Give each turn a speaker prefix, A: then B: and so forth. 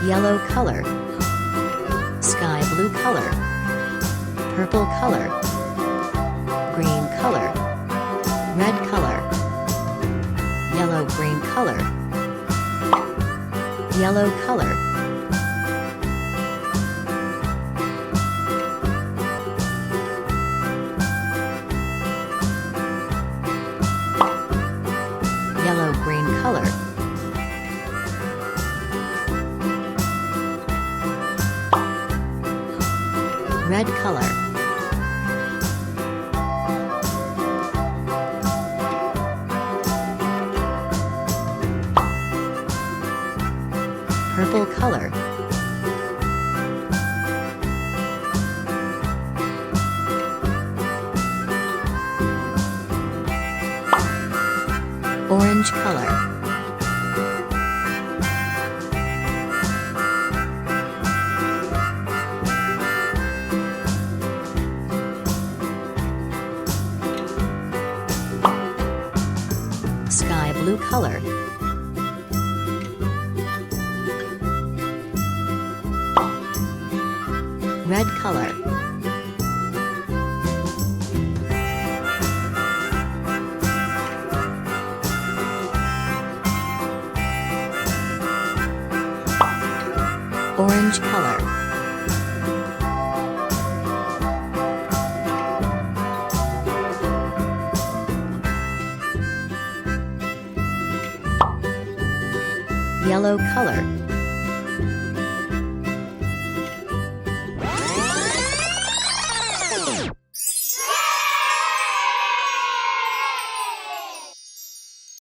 A: yellow color, sky blue color, purple color, green color, red color, yellow green color, yellow color, yellow green color, red color, purple color, orange color, sky blue color, red color, orange color, yellow color,